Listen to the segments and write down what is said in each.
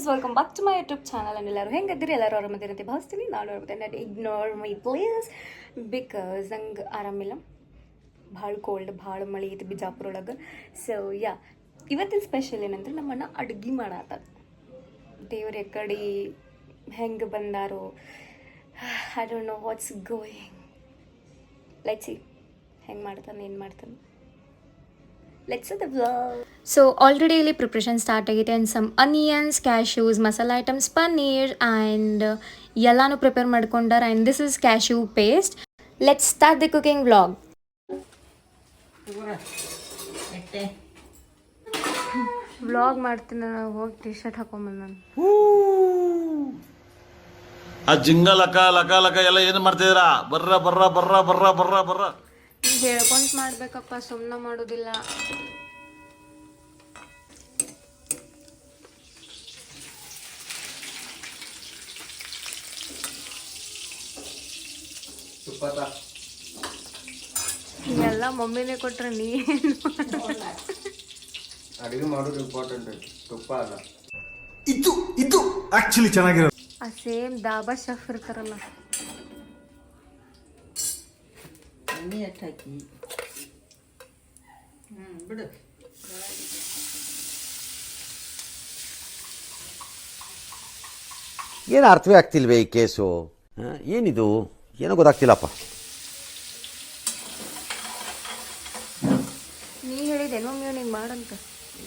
Friends, welcome back to my YouTube channel. And ಎಲ್ಲರೂ ಹೆಂಗಿದ್ದೀರಿ? ಎಲ್ಲರೂ ಆರಾಮದಿರಂತೆ ಭಾವಿಸ್ತೀನಿ. ನಾನು ಆರಾಮದೇನೆ. ಇಗ್ನೋರ್ ಮೈ ಪ್ಲೀಸ್, ಬಿಕಾಸ್ ನಂಗೆ ಆರಾಮಿಲ್ಲ. ಭಾಳ ಕೋಲ್ಡ್, ಭಾಳ ಮಳೆ ಐತಿ ಬಿಜಾಪುರ ಒಳಗೆ. ಸೊ ಯಾ, ಇವತ್ತಿನ ಸ್ಪೆಷಲ್ ಏನಂದ್ರೆ ನಮ್ಮಣ್ಣ ಅಡುಗೆ ಮಾಡಾತ. ದೇವ್ರ ಕಡೆ ಹೆಂಗೆ ಬಂದಾರೋ, I don't know what's going. Let's see ಹೆಂಗೆ ಮಾಡ್ತಾನೆ, ಏನು ಮಾಡ್ತಾನೆ. Let's see the vlog. So already ಇಲ್ಲಿ ಪ್ರಿಪ್ರೇಷನ್ ಸ್ಟಾರ್ಟ್ ಆಗೈತೆ. And some onions, cashews, masala items, paneer and ಎಲ್ಲಾನು ಪ್ರಿಪೇರ್ ಮಾಡ್ಕೊಂಡಾರ. And this is cashew paste. Let's start the cooking vlog. Vlog ಮಾಡ್ತೀನಿ ನಾನು. ಹೋಗಿ ಟಿ ಶರ್ಟ್ ಹಾಕೊಂಬಂದು ನಾನು ಆ ಜಿಂಗ ಲಕ ಲಕ ಲಕ ಎಲ್ಲ ಏನು ಮಾಡ್ತಿದ್ದೀರಾ? ಬರ್ರ ಬರ್ರ ಬರ್ರ ಬರ್ರ ಬರ್ರ ಬರ್ರ ಹೇಳ್ಕೊಂತ ಮಾಡ್ಬೇಕಪ್ಪ, ಸುಮ್ಮನೆ ಮಾಡೋದಿಲ್ಲ. ಎಲ್ಲ ಮಮ್ಮಿನೇ ಕೊಟ್ರೆ ನೀ ಅಡಿಗೆ ಮಾಡೋದು ಇಂಪಾರ್ಟೆಂಟ್. ತುಪ್ಪ ಅಲ್ಲ, ಇದು ಆಕ್ಚುಲಿ ಚೆನ್ನಾಗಿರೋದು. ಆ ಸೇಮ್ ದಾಬಾ ಶೆಫ್ ಇರ್ತಾರಲ್ಲ. ಎಣ್ಣೆ ಎಟ್ಟು ಹಾಕಿ ಬಿಡು. ಏನು ಅರ್ಥವೇ ಆಗ್ತಿಲ್ವೇ ಈ ಕೇಸು? ಏನಿದು ಏನೋ ಗೊತ್ತಾಗ್ತಿಲ್ಲಪ್ಪ. ನೀ ಹೇಳಿದೇನೋ ನೀವು ಮಾಡಂತ.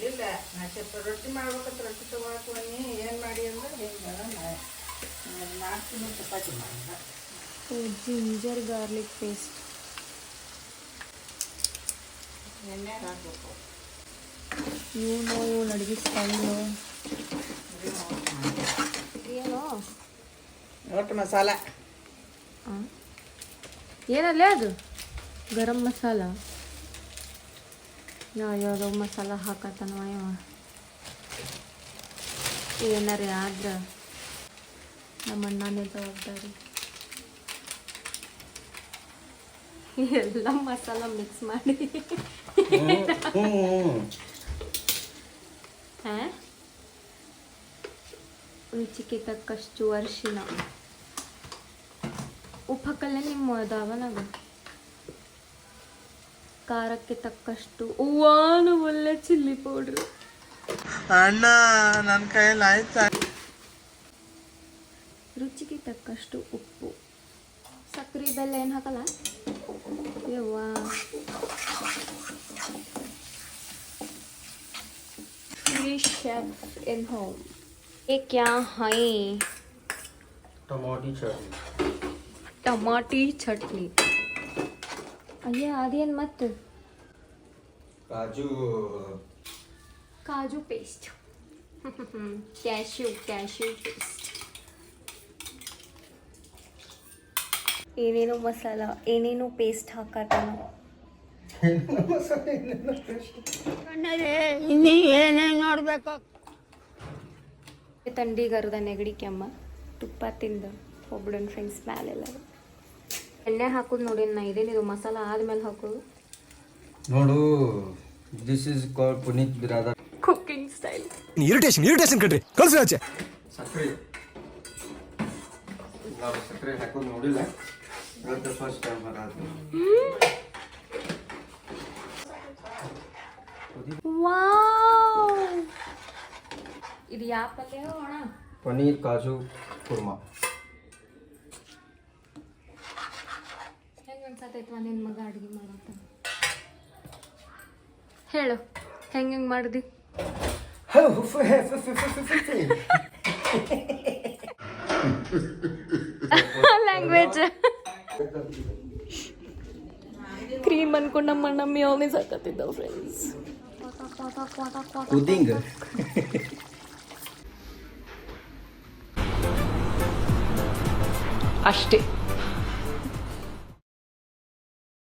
ಇಲ್ಲ, ನಾ ಸ್ವಲ್ಪ ರೊಟ್ಟಿ ಮಾಡ್ಬೇಕಂತ ರೊಟ್ಟಿ ತೊಗೊಳಕ್ಕೆ ಬನ್ನಿ. ಏನು ಮಾಡಿ ಅಂದ್ರೆ ಹಿಂಗೆ ಮಾಡ್ತೀನಿ, ಚಪಾತಿ ಮಾಡಿದ. ಜಿಂಜರ್ ಗಾರ್ಲಿಕ್ ಪೇಸ್ಟ್ ಎಣ್ಣೆ ಹಾಕ್ಬೇಕು. ಇವನು ಅಡುಗೆ ಸ್ಟೈಲು ಏನೋ ಒಟ್ಟು ಮಸಾಲ ಏನಲ್ಲೇ ಅದು ಗರಂ ಮಸಾಲ. ಯಾವ್ಯಾವುದೋ ಮಸಾಲ ಹಾಕತ್ತಾನವ ಇವ. ಏನಾರೇ ಆದ್ರೆ ನಮ್ಮ ಅಣ್ಣನೇ ಜವಾಬ್ದಾರಿ. ಎಲ್ಲ ಮಸಾಲ ಮಿಕ್ಸ್ ಮಾಡಿ ರುಚಿಗೆ ತಕ್ಕಷ್ಟು ಅರಿಶಿನ, ಉಪ್ಪು ಹಾಕಲ್ಲೇ ನಿಮ್ಮ ದಾವನಾಗ. ಖಾರಕ್ಕೆ ತಕ್ಕಷ್ಟು ಹೂವಾನು ಒಳ್ಳೆ ಚಿಲ್ಲಿ ಪೌಡ್ರು. ಅಣ್ಣ ನನ್ನ ಕೈಯಲ್ಲಿ ಆಯ್ತಾ? ರುಚಿಗೆ ತಕ್ಕಷ್ಟು ಉಪ್ಪು, ಸಕ್ಕರೆ, ಬೆಲ್ಲ ಏನು ಹಾಕಲ್ಲ. ಯವ್ವಾ, शेफ इन होम. ये क्या है? ಟೊಮಾಟಿ ಚಟ್ನಿ. ಟಮಾಟಿ ಚಟ್ನಿ. ಅಯ್ಯ ಅದೇನು ಮತ್ತು ಕಾಜು ಪೇಸ್ಟ್. Cashew paste. ಏನೇನೋ ಮಸಾಲ, ಏನೇನೋ ಪೇಸ್ಟ್ ಹಾಕತ್ತಾನ. ನೋಡ್ಬೇಕು. ತಂಡಿಗರದ ನೆಗಡಿ ಕೆಮ್ಮ, ತುಪ್ಪ ತಿಂದ ಒಬ್ಬಳನ್ ಫ್ರೆಂಡ್ಸ್ ಮ್ಯಾಲೆಲ್ಲ ಎಣ್ಣೆ ಹಾಕೋದು ನೋಡಿ. ನಾ ಇದೇನಿದು ಮಸಾಲ ಆದ್ಮೇಲೆ ಹಾಕೋದು ನೋಡು. This is called Puneeth Biradar cooking style. Irritation ಕಣ್ರಿ, ಕಳ್ಸಿ ಆಚೆ. ಸಕ್ಕರೆ ನಾವು ಸಕ್ಕರೆ ಹಾಕೋದು ನೋಡಿಲ್ಲ, ಇವತ್ತು ಫಸ್ಟ್ ಟೈಮ್ ಬರೋದು. ವಾವ್, ಇದು ಯಾವ ಪಲ್ಯ ಅಣ್ಣ? ಪನೀರ್ ಕಾಜು ಕುರ್ಮಾ. ಹೆಂಗೆ ಅನ್ಸತೈತ್ವ ನಿನ್ನ ಮಗ ಅಡುಗೆ ಮಾಡತ್ತ? ಹೇಳು, ಹೆಂಗೆ ಮಾಡಿದಿ? ಲ್ಯಾಂಗ್ವೇಜ್ ಕ್ರೀಮ್ ಅನ್ಕೊಂಡು ನಮ್ಮ ಅಣ್ಣ ಮಿಯೋನೀಸ್ ಹಾಕತ್ತಿದ್ದ ಫ್ರೆಂಡ್ಸ್. ಪುಡಿಂಗ್. ಅಷ್ಟೇ.